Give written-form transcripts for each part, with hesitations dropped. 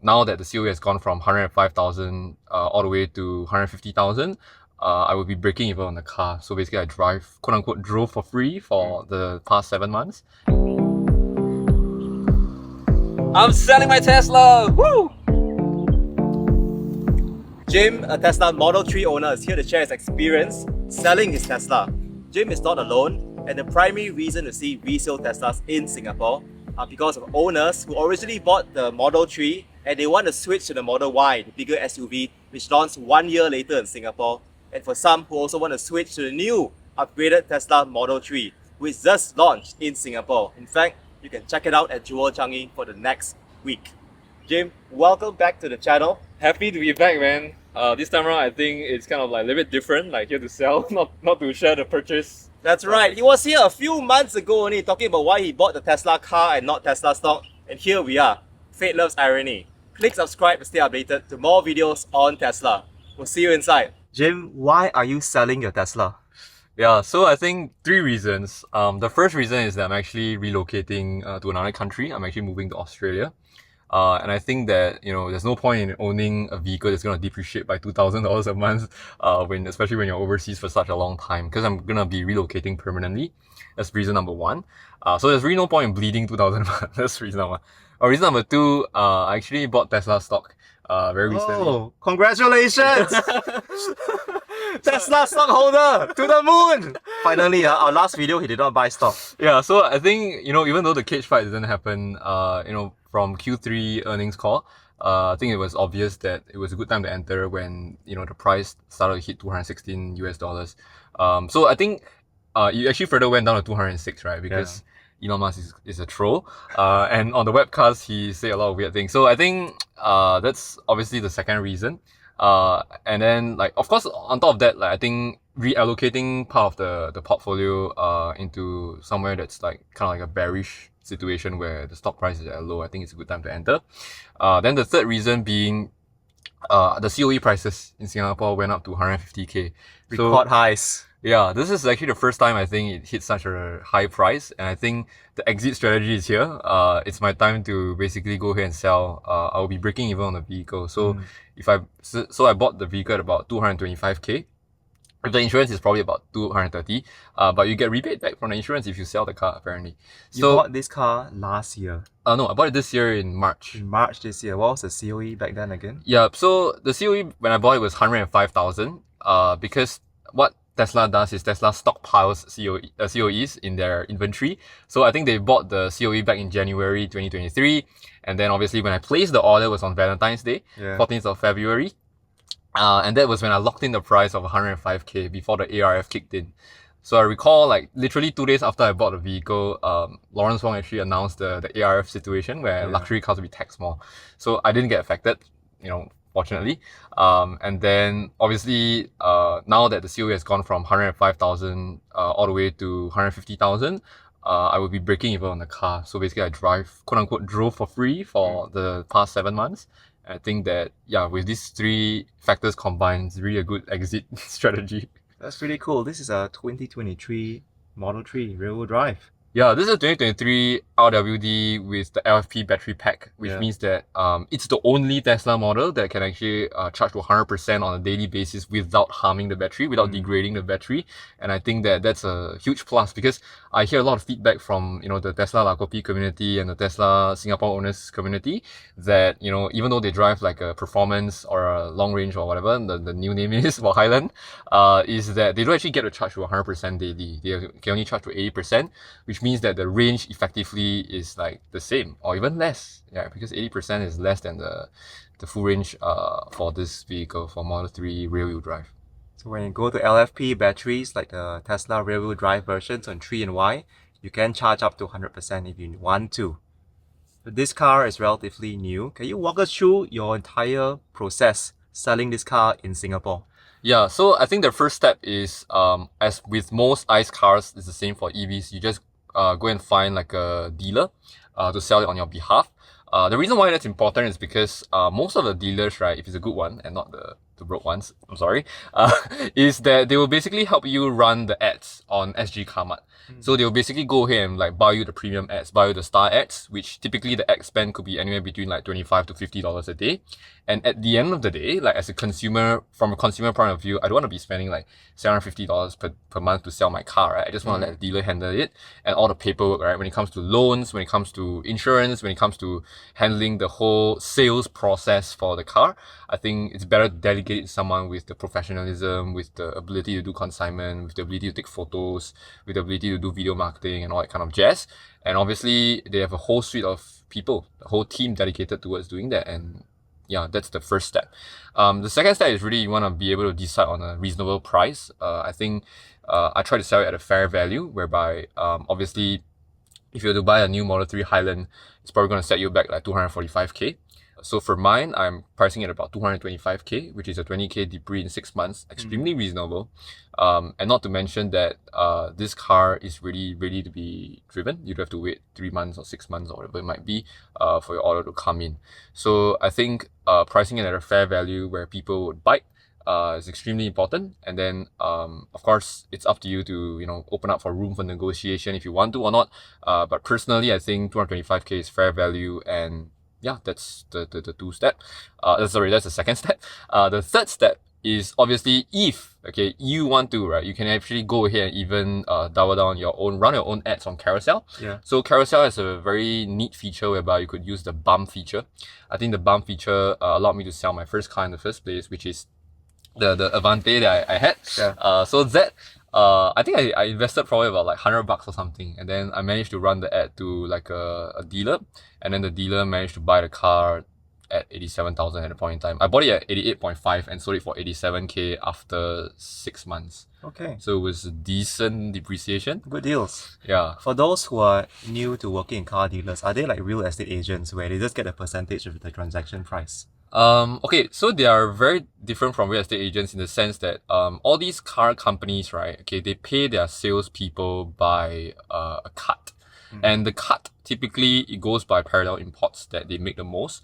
now that the COE has gone from 105,000 all the way to 150,000, I will be breaking even on the car. So basically I drive, quote unquote, drove for free for the past 7 months. I'm selling my Tesla! Woo! Jim, a Tesla Model 3 owner, is here to share his experience selling his Tesla. Jim is not alone, and the primary reason to see resale Teslas in Singapore are because of owners who originally bought the Model 3 and they want to switch to the Model Y, the bigger SUV, which launched 1 year later in Singapore. And for some who also want to switch to the new upgraded Tesla Model 3, which just launched in Singapore. In fact, you can check it out at Jewel Changi for the next week. Jim, welcome back to the channel. Happy to be back, man. This time around, I think it's kind of like a little bit different, like here to sell, not to share the purchase. That's right. He was here a few months ago only talking about why he bought the Tesla car and not Tesla stock. And here we are. Fate loves irony. Click subscribe to stay updated to more videos on Tesla. We'll see you inside. Jim, why are you selling your Tesla? Yeah, so I think 3 reasons. The first reason is that I'm actually relocating to another country. I'm actually moving to Australia. And I think that, there's no point in owning a vehicle that's going to depreciate by $2,000 a month, especially when you're overseas for such a long time, because I'm going to be relocating permanently. That's reason number 1. So there's really no point in bleeding $2,000 a month. That's reason number 1. Reason number 2, I actually bought Tesla stock, very recently. Oh, congratulations! Tesla stockholder to the moon! Finally, our last video, he did not buy stock. Yeah, so I think, even though the cage fight didn't happen, from Q3 earnings call, I think it was obvious that it was a good time to enter when, the price started to hit $216 US. So I think, it actually further went down to 206, right? Because Elon Musk is a troll. And on the webcast, he said a lot of weird things. So I think, that's obviously the second reason. And then, of course, on top of that, I think reallocating part of the portfolio, into somewhere that's kind of like a bearish situation where the stock price is at a low, I think it's a good time to enter. Then the third reason being, the COE prices in Singapore went up to 150k. Record highs. Yeah, this is actually the first time I think it hit such a high price, and I think the exit strategy is here. It's my time to basically go ahead and sell. I'll be breaking even on the vehicle. So I bought the vehicle at about 225k. The insurance is probably about 230, but you get rebate back from the insurance if you sell the car, apparently. You bought this car last year? No, I bought it this year in March. In March this year. What was the COE back then again? Yeah, so the COE when I bought it was 105,000, because what Tesla does is Tesla stockpiles COEs in their inventory. So I think they bought the COE back in January 2023, and then obviously when I placed the order was on Valentine's Day, 14th of February. And that was when I locked in the price of 105k before the ARF kicked in. So I recall literally 2 days after I bought the vehicle, Lawrence Wong actually announced the ARF situation where luxury cars will be taxed more. So I didn't get affected, fortunately. And then obviously, now that the COE has gone from 105,000 all the way to 150,000, I will be breaking even on the car. So basically I drive, quote unquote, drove for free for the past 7 months. I think that, with these 3 factors combined, it's really a good exit strategy. That's really cool. This is a 2023 Model 3 rear-wheel drive. Yeah, this is a 2023 RWD with the LFP battery pack, which means that it's the only Tesla model that can actually charge to 100% on a daily basis without harming the battery, without degrading the battery. And I think that that's a huge plus because I hear a lot of feedback from, the Tesla Lakopi community and the Tesla Singapore owners community that, even though they drive like a performance or a long range or whatever, the new name is, for Highland, is that they don't actually get to charge to 100% daily. They can only charge to 80%, which means that the range effectively is the same or even less. Yeah, because 80% is less than the full range for this vehicle, for Model 3 rear-wheel drive. So when you go to LFP batteries like the Tesla rear-wheel drive versions on 3 and Y, you can charge up to 100% if you want to. But this car is relatively new. Can you walk us through your entire process selling this car in Singapore? Yeah, so I think the first step is, as with most ICE cars, it's the same for EVs. You just go and find a dealer to sell it on your behalf. The reason why that's important is because most of the dealers, right, if it's a good one and not the the broke ones, I'm sorry, is that they will basically help you run the ads on SG Carmart. So they will basically go ahead and like buy you the premium ads, buy you the star ads, which typically the ad spend could be anywhere between like $25 to $50 a day. And at the end of the day, like as a consumer, from a consumer point of view, I don't want to be spending like $750 per month to sell my car, right? I just want to let the dealer handle it and all the paperwork, right? When it comes to loans, when it comes to insurance, when it comes to handling the whole sales process for the car, I think it's better to delegate it to someone with the professionalism, with the ability to do consignment, with the ability to take photos, with the ability to do video marketing and all that kind of jazz. And obviously, they have a whole suite of people, a whole team dedicated towards doing that. And yeah, that's the first step. The second step is really you want to be able to decide on a reasonable price. I think I try to sell it at a fair value, whereby obviously, if you were to buy a new Model 3 Highland, it's probably going to set you back like 245k. So for mine, I'm pricing it about 225k, which is a 20k depreciation in 6 months, extremely reasonable. And not to mention that this car is really ready to be driven. You don't have to wait 3 months or 6 months or whatever it might be for your order to come in. So I think pricing it at a fair value where people would bite is extremely important. And then of course it's up to you to open up for room for negotiation if you want to or not. But personally, I think 225k is fair value, and yeah, that's the two step. That's the second step. The third step is obviously if you want to, right, you can actually go ahead and even double down run your own ads on Carousel. Yeah. So Carousel has a very neat feature whereby you could use the bump feature. I think the bump feature allowed me to sell my first car in the first place, which is the Avante that I had. Yeah. So that I think I invested probably about like $100 or something, and then I managed to run the ad to like a dealer, and then the dealer managed to buy the car at 87,000 at the point in time. I bought it at 88.5 and sold it for 87k after 6 months. Okay. So it was a decent depreciation. Good deals. Yeah. For those who are new to working in car dealers, are they like real estate agents where they just get a percentage of the transaction price? Okay, so they are very different from real estate agents in the sense that all these car companies, right, they pay their salespeople by a cut. And the cut, typically, it goes by parallel imports that they make the most.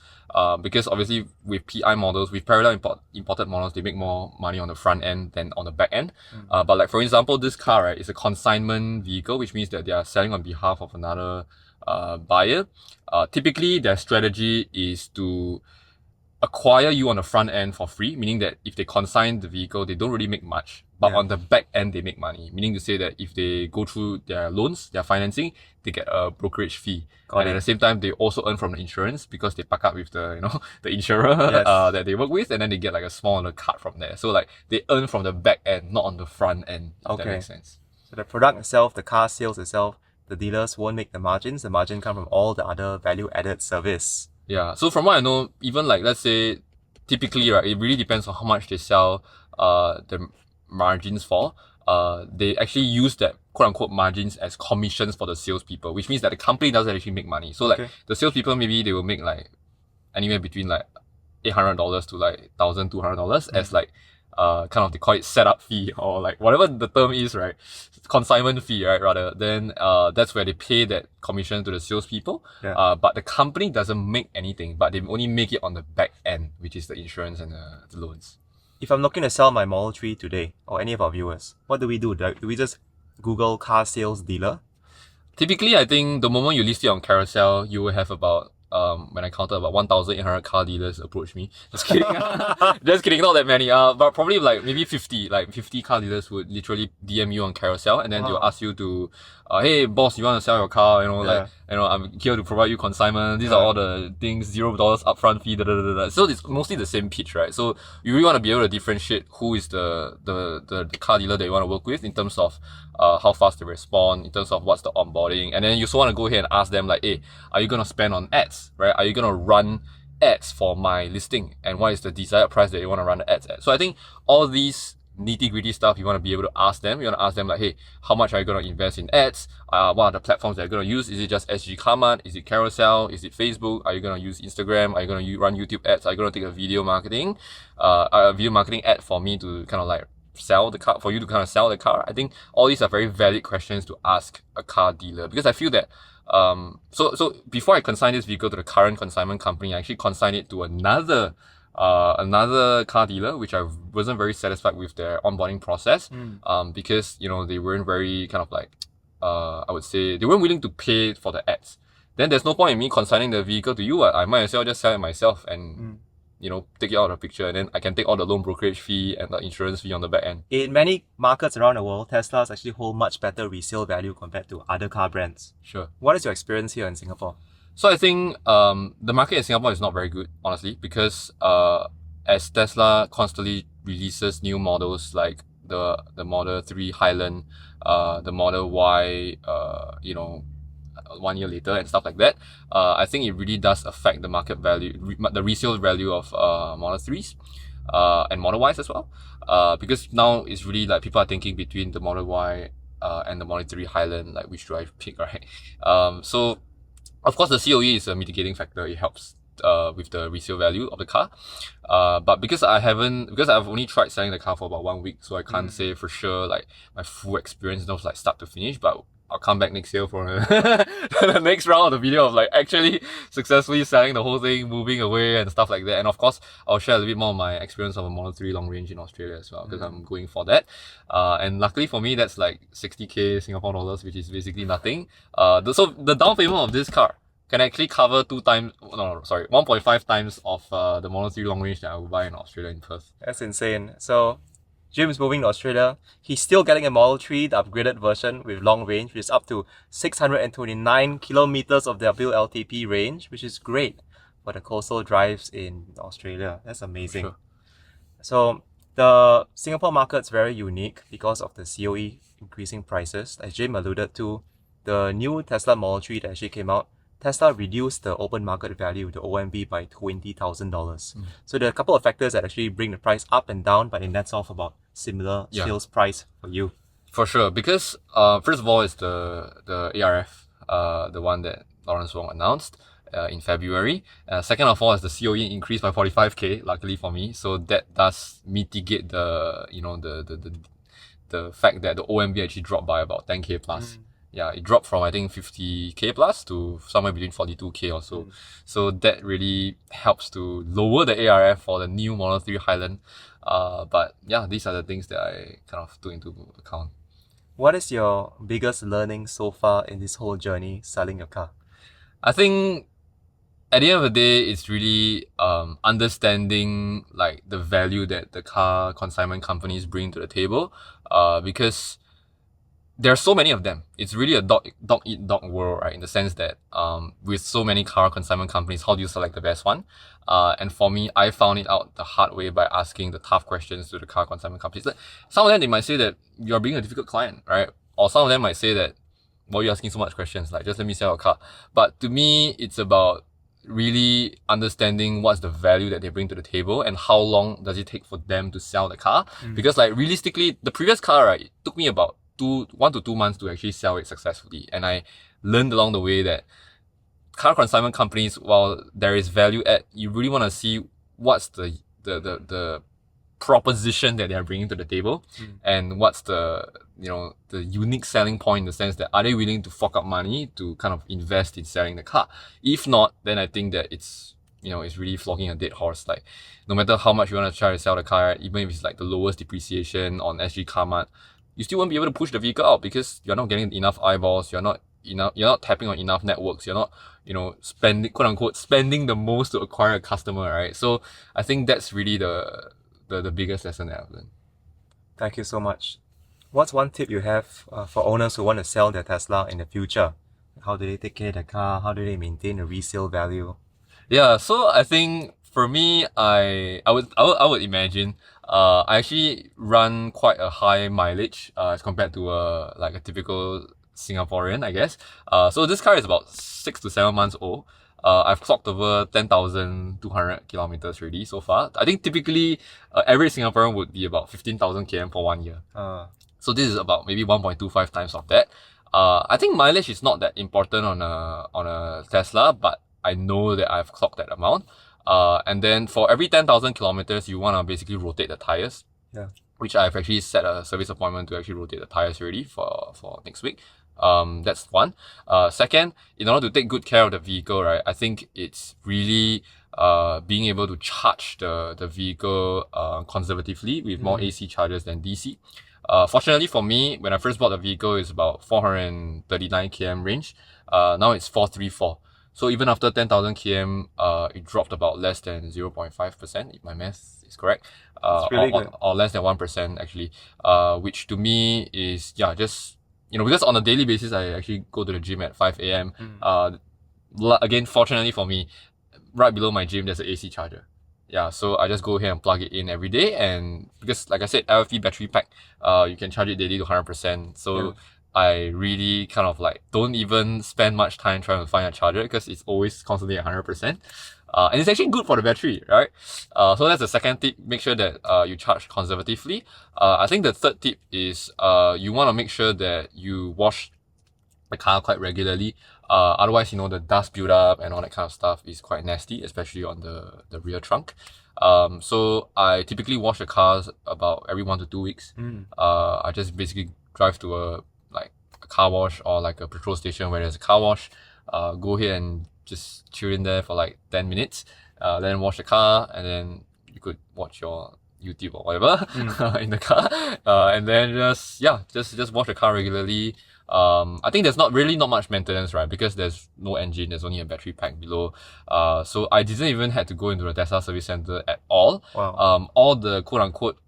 Because obviously with PI models, with parallel imported models, they make more money on the front end than on the back end. But like, for example, this car, right, is a consignment vehicle, which means that they are selling on behalf of another buyer. Typically, their strategy is to acquire you on the front end for free, meaning that if they consign the vehicle, they don't really make much. But on the back end, they make money. Meaning to say that if they go through their loans, their financing, they get a brokerage fee. At the same time, they also earn from the insurance because they pack up with the the insurer that they work with, and then they get like a smaller cut from there. So like they earn from the back end, not on the front end. If that makes sense. So the product itself, the car sales itself, the dealers won't make the margins. The margin come from all the other value-added service. Yeah. So from what I know, even like let's say, typically, right, it really depends on how much they sell the margins for. They actually use that quote unquote margins as commissions for the salespeople, which means that the company doesn't actually make money. So like the salespeople, maybe they will make like anywhere between like $800 to like $1,200 as like kind of, they call it setup fee or like whatever the term is, right? Consignment fee, right? Rather, then that's where they pay that commission to the salespeople. But the company doesn't make anything, but they only make it on the back end, which is the insurance and the loans. If I'm looking to sell my Model 3 today, or any of our viewers, what do we do? Do we just Google car sales dealer? Typically, I think the moment you list it on Carousel, you will have about when I counted about 1,800 car dealers approach me. Just kidding. Just kidding, not that many. But probably like maybe 50 car dealers would literally DM you on Carousel, and then they'll ask you to, hey boss, you want to sell your car? I'm here to provide you consignment. These are all the things, $0 upfront fee. So it's mostly the same pitch, right? So you really want to be able to differentiate who is the car dealer that you want to work with in terms of how fast they respond, in terms of what's the onboarding, and then you also want to go ahead and ask them like, hey, are you gonna spend on ads, right? Are you gonna run ads for my listing, and what is the desired price that you want to run the ads at? So I think all these nitty-gritty stuff you want to be able to ask them. You want to ask them like, hey, how much are you going to invest in ads? What are the platforms that you're going to use? Is it just SG Carmart? Is it Carousel? Is it Facebook? Are you going to use Instagram? Are you going to run YouTube ads? Are you going to take a video marketing ad for me to kind of like sell the car, for you to kind of sell the car? I think all these are very valid questions to ask a car dealer, because I feel that so before I consign this vehicle to the current consignment company, I actually consign it to another another car dealer, which I wasn't very satisfied with their onboarding process, because, you know, they weren't very kind of like, I would say, they weren't willing to pay for the ads. Then there's no point in me consigning the vehicle to you. I might as well just sell it myself and, you know, take it out of the picture, and then I can take all the loan brokerage fee and the insurance fee on the back end. In many markets around the world, Teslas actually hold much better resale value compared to other car brands. Sure. What is your experience here in Singapore? So I think the market in Singapore is not very good, honestly, because as Tesla constantly releases new models like the Model 3 Highland, the Model Y, you know, 1 year later and stuff like that, I think it really does affect the market value, the resale value of Model 3s and Model Ys as well, because now it's really like people are thinking between the Model Y and the Model 3 Highland, like which do I pick, right? So of course the COE is a mitigating factor. It helps with the resale value of the car, but because I've only tried selling the car for about 1 week, so I can't say for sure like my full experience knows like start to finish. But I'll come back next year for the next round of the video of like actually successfully selling the whole thing, moving away and stuff like that. And of course, I'll share a little bit more of my experience of a Model 3 long range in Australia as well, because I'm going for that. And luckily for me, that's like 60k Singapore dollars, which is basically nothing. So the down payment of this car can actually cover 1.5 times of the Model 3 long range that I would buy in Australia in Perth. That's insane. So Jim's moving to Australia. He's still getting a Model 3, the upgraded version with long range, which is up to 629 kilometers of their WLTP range, which is great for the coastal drives in Australia. That's amazing. Sure. So the Singapore market's very unique because of the COE increasing prices. As Jim alluded to, the new Tesla Model 3 that actually came out, Tesla reduced the open market value, the OMV, by $20,000. So there are a couple of factors that actually bring the price up and down, but it nets off about similar sales price for you. For sure, because first of all, it's the ARF, the one that Lawrence Wong announced in February. Second of all, is the COE increased by 45k, luckily for me. So that does mitigate the the fact that the OMV actually dropped by about 10k plus. Yeah, it dropped from I think 50k plus to somewhere between 42k or so. So that really helps to lower the ARF for the new Model 3 Highland. But yeah, these are the things that I kind of took into account. What is your biggest learning so far in this whole journey selling your car? I think at the end of the day, it's really understanding like the value that the car consignment companies bring to the table, because there are so many of them. It's really a dog eat dog world, right? In the sense that with so many car consignment companies, how do you select the best one? And for me, I found it out the hard way by asking the tough questions to the car consignment companies. Like, some of them, they might say that you're being a difficult client, right? Or some of them might say that, why are you asking so much questions? Like, just let me sell a car. But to me, it's about really understanding what's the value that they bring to the table and how long does it take for them to sell the car. Because like realistically, the previous car, right, it took me about 1 to 2 months to actually sell it successfully. And I learned along the way that car consignment companies, while there is value add, you really want to see what's the proposition that they are bringing to the table, and what's the unique selling point, in the sense that are they willing to fork up money to kind of invest in selling the car. If not, then I think that it's really flogging a dead horse. Like, no matter how much you want to try to sell the car, even if it's like the lowest depreciation on SG Carmart, you still won't be able to push the vehicle out because you're not getting enough eyeballs, you're not tapping on enough networks, you're not, spending, quote unquote, spending the most to acquire a customer, right? So I think that's really the biggest lesson that I've learned. Thank you so much. What's one tip you have for owners who want to sell their Tesla in the future? How do they take care of the car? How do they maintain the resale value? Yeah, so I think for me, I would imagine I actually run quite a high mileage as compared to a typical Singaporean, I guess. So this car is about 6 to 7 months old. I've clocked over 10,200 kilometers already so far. I think typically average Singaporean would be about 15,000 km for 1 year. So this is about maybe 1.25 times of that. I think mileage is not that important on a Tesla, but I know that I've clocked that amount. And then for every 10,000 kilometers, you want to basically rotate the tires. Yeah. Which I've actually set a service appointment to actually rotate the tires already for next week. That's one. Second, in order to take good care of the vehicle, right, I think it's really being able to charge the vehicle conservatively with more AC chargers than DC. Fortunately for me, when I first bought the vehicle, it's about 439 km range. Now it's 434. So even after 10,000 km, it dropped about less than 0.5%, if my math is correct. It's really good. Or less than 1% actually. Which to me is, just, because on a daily basis, I actually go to the gym at 5 a.m. Again, fortunately for me, right below my gym, there's an AC charger. Yeah, so I just go here and plug it in every day, and because like I said, LFE battery pack, you can charge it daily to 100%. So I really kind of like don't even spend much time trying to find a charger because it's always constantly at 100%. And it's actually good for the battery, right? So that's the second tip. Make sure that you charge conservatively. I think the third tip is you want to make sure that you wash the car quite regularly. Otherwise, the dust buildup and all that kind of stuff is quite nasty, especially on the rear trunk. So I typically wash the cars about every 1 to 2 weeks. I just basically drive to a car wash or like a petrol station where there's a car wash. Go here and just chill in there for like 10 minutes. Then wash the car, and then you could watch your YouTube or whatever in the car. And then just wash the car regularly. I think there's not much maintenance, right? Because there's no engine, there's only a battery pack below. So I didn't even have to go into the Tesla service center at all. Wow. All the quote unquote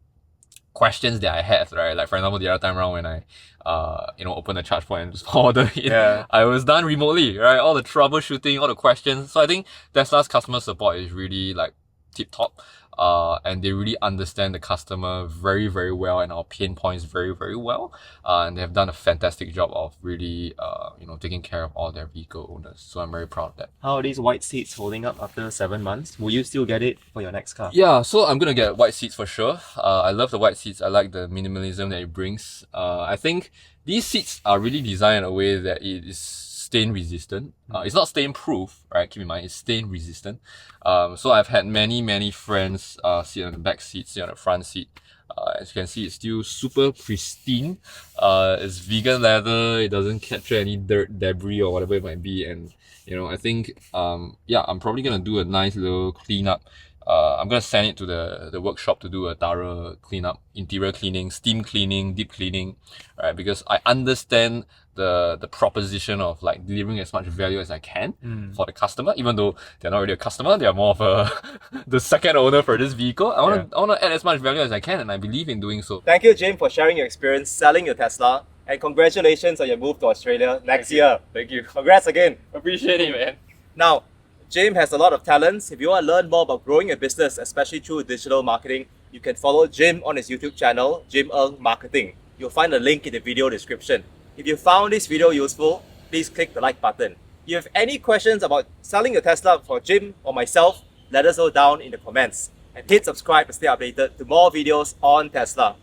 questions that I had, right? Like for example, the other time around when I opened the charge point and just ordered it, I was done remotely, right? All the troubleshooting, all the questions. So I think Tesla's customer support is really like tip top. And they really understand the customer very, very well and our pain points very, very well. And they have done a fantastic job of really, taking care of all their vehicle owners. So I'm very proud of that. How are these white seats holding up after 7 months? Will you still get it for your next car? Yeah, so I'm gonna get white seats for sure. I love the white seats. I like the minimalism that it brings. I think these seats are really designed in a way that it is stain resistant. It's not stain proof, right? Keep in mind, it's stain resistant. So I've had many friends sit on the back seat, sit on the front seat. As you can see, it's still super pristine. It's vegan leather. It doesn't capture any dirt, debris, or whatever it might be. And I think I'm probably gonna do a nice little cleanup. I'm gonna send it to the workshop to do a thorough cleanup, interior cleaning, steam cleaning, deep cleaning, right? Because I understand the proposition of like delivering as much value as I can for the customer, even though they're not really a customer, they're more of the second owner for this vehicle. I wanna add as much value as I can, and I believe in doing so. Thank you, Jim, for sharing your experience selling your Tesla, and congratulations on your move to Australia next year. Thank you. Congrats again. Appreciate it, man. Now, Jim has a lot of talents. If you want to learn more about growing your business, especially through digital marketing, you can follow Jim on his YouTube channel, Jim Ng Marketing. You'll find a link in the video description. If you found this video useful, please click the like button. If you have any questions about selling your Tesla for Jim or myself, let us know down in the comments. And hit subscribe to stay updated to more videos on Tesla.